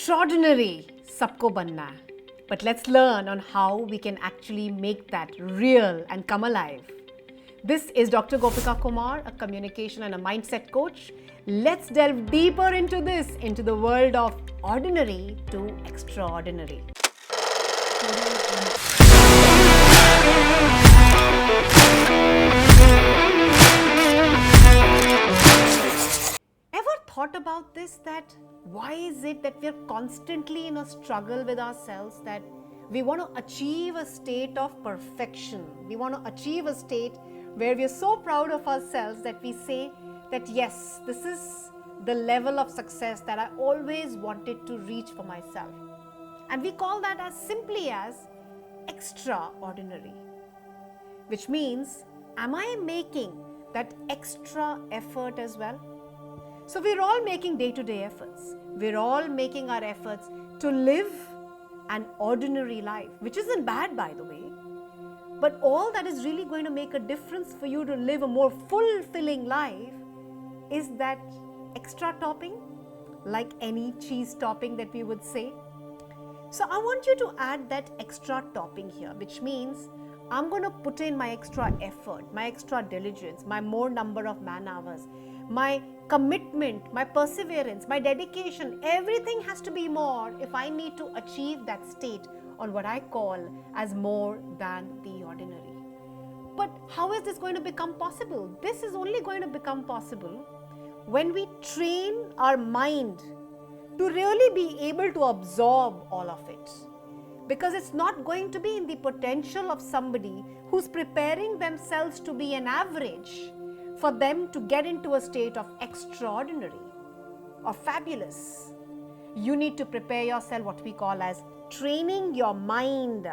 Extraordinary सबको बनना है. But let's learn on how we can actually make that real and come alive. This is Dr. Gopika Kumar, a communication and a mindset coach. Let's delve deeper into this, into the world of ordinary to extraordinary. Ever thought about this, that why is it that we are constantly in a struggle with ourselves, that we want to achieve a state of perfection? We want to achieve a state where we are so proud of ourselves that we say that yes, this is the level of success that I always wanted to reach for myself. And we call that as simply as extraordinary, which means, am I making that extra effort as well? So we're all making day-to-day efforts. We're all making our efforts to live an ordinary life, which isn't bad, by the way. But all that is really going to make a difference for you to live a more fulfilling life is that extra topping, like any cheese topping that we would say. So I want you to add that extra topping here, which means I'm going to put in my extra effort, my extra diligence, my more number of man hours, my commitment, my perseverance, my dedication. Everything has to be more if I need to achieve that state on what I call as more than the ordinary. But how is this going to become possible? This is only going to become possible when we train our mind to really be able to absorb all of it. Because it's not going to be in the potential of somebody who's preparing themselves to be an average for them to get into a state of extraordinary or fabulous. You need to prepare yourself, what we call as training your mind,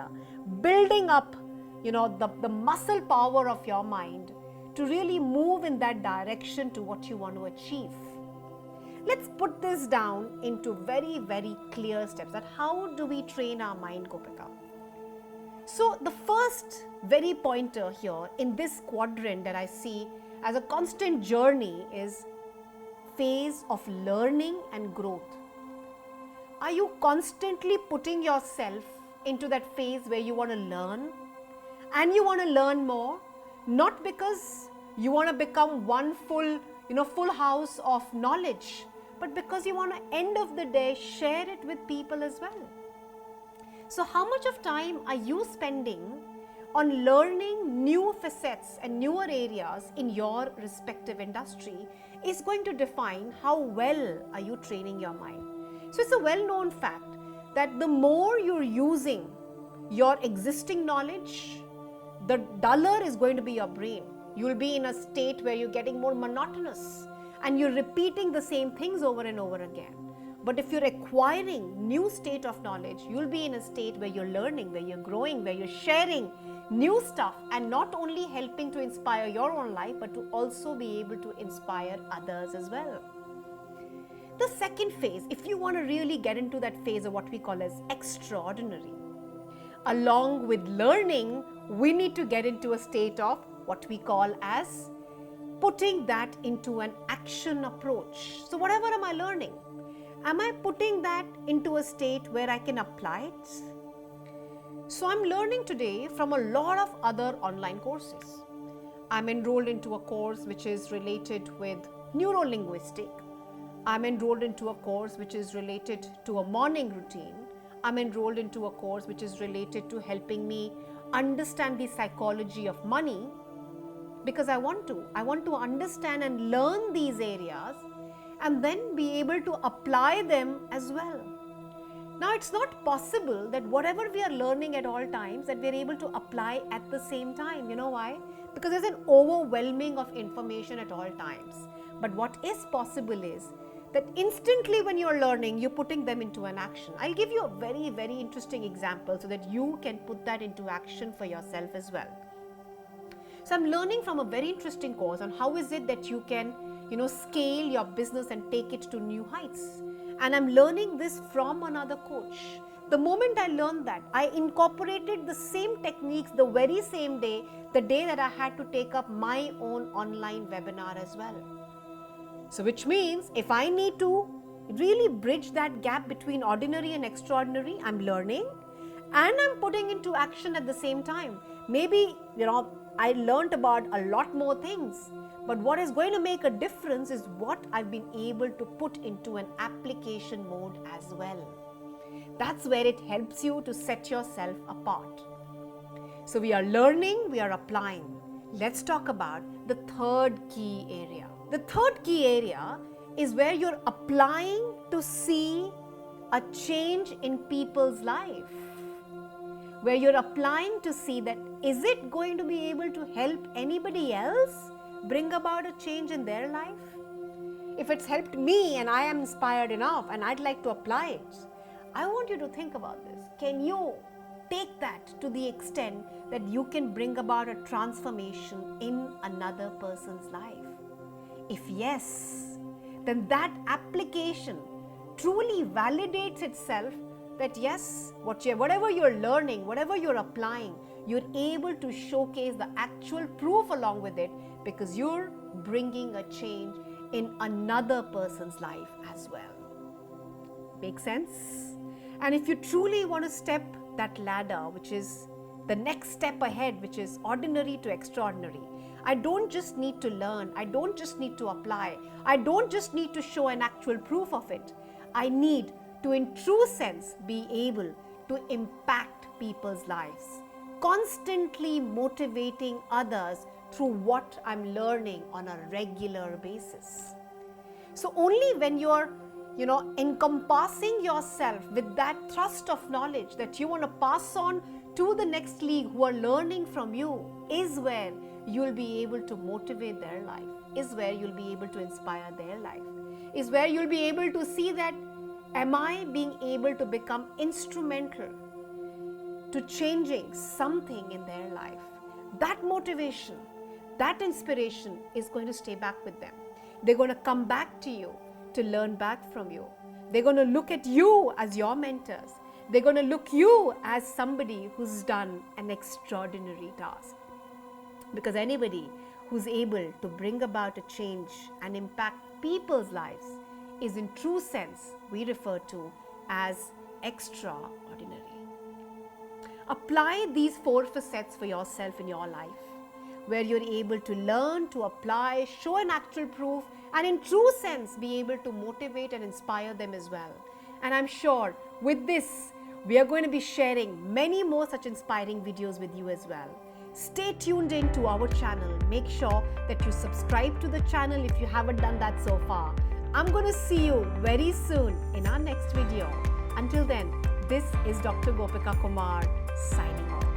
building up, the muscle power of your mind to really move in that direction to what you want to achieve. Let's put this down into very, very clear steps. That how do we train our mind, Gopika? So the first very pointer here in this quadrant that I see as a constant journey is phase of learning and growth. Are you constantly putting yourself into that phase where you want to learn and you want to learn more, not because you want to become one full house of knowledge, but because you want to, end of the day, share it with people as well. So how much of time are you spending on learning new facets and newer areas in your respective industry is going to define how well are you training your mind. So it's a well-known fact that the more you're using your existing knowledge, the duller is going to be your brain. You'll be in a state where you're getting more monotonous and you're repeating the same things over and over again. But if you're acquiring new state of knowledge, you'll be in a state where you're learning, where you're growing, where you're sharing new stuff and not only helping to inspire your own life, but to also be able to inspire others as well. The second phase, if you want to really get into that phase of what we call as extraordinary, along with learning, we need to get into a state of what we call as putting that into an action approach. So whatever am I learning? Am I putting that into a state where I can apply it? So I'm learning today from a lot of other online courses. I'm enrolled into a course which is related with neuro-linguistic. I'm enrolled into a course which is related to a morning routine. I'm enrolled into a course which is related to helping me understand the psychology of money, because I want to understand and learn these areas and then be able to apply them as well. Now it's not possible that whatever we are learning at all times that we are able to apply at the same time. You know why? Because there's an overwhelming of information at all times. But what is possible is that instantly when you're learning, you're putting them into an action. I'll give you a very, very interesting example so that you can put that into action for yourself as well. So I'm learning from a very interesting course on how is it that you can, scale your business and take it to new heights. And I'm learning this from another coach. The moment I learned that, I incorporated the same techniques the very same day, the day that I had to take up my own online webinar as well. So which means if I need to really bridge that gap between ordinary and extraordinary. I'm learning and I'm putting into action at the same time. Maybe, I learned about a lot more things, but what is going to make a difference is what I've been able to put into an application mode as well. That's where it helps you to set yourself apart. So we are learning, we are applying. Let's talk about the third key area. The third key area is where you're applying to see a change in people's life. Where you're applying to see that, is it going to be able to help anybody else bring about a change in their life? If it's helped me and I am inspired enough and I'd like to apply it, I want you to think about this. Can you take that to the extent that you can bring about a transformation in another person's life? If yes, then that application truly validates itself that yes, whatever you're learning, whatever you're applying, you're able to showcase the actual proof along with it, because you're bringing a change in another person's life as well. Make sense? And if you truly want to step that ladder, which is the next step ahead, which is ordinary to extraordinary, I don't just need to learn, I don't just need to apply, I don't just need to show an actual proof of it. I need to, in true sense, be able to impact people's lives, constantly motivating others through what I'm learning on a regular basis. So only when you're, encompassing yourself with that thrust of knowledge that you want to pass on to the next league who are learning from you, is where you'll be able to motivate their life, is where you'll be able to inspire their life, is where you'll be able to see that, am I being able to become instrumental to changing something in their life? That motivation, that inspiration is going to stay back with them. They're going to come back to you to learn back from you. They're going to look at you as your mentors. They're going to look you as somebody who's done an extraordinary task. Because anybody who's able to bring about a change and impact people's lives is, in true sense, we refer to as extraordinary. Apply these 4 facets for yourself in your life, where you're able to learn, to apply, show an actual proof, and in true sense be able to motivate and inspire them as well. And I'm sure with this, we are going to be sharing many more such inspiring videos with you as well. Stay tuned in to our channel. Make sure that you subscribe to the channel if you haven't done that so far. I'm going to see you very soon in our next video. Until then, this is Dr. Gopika Kumar signing off.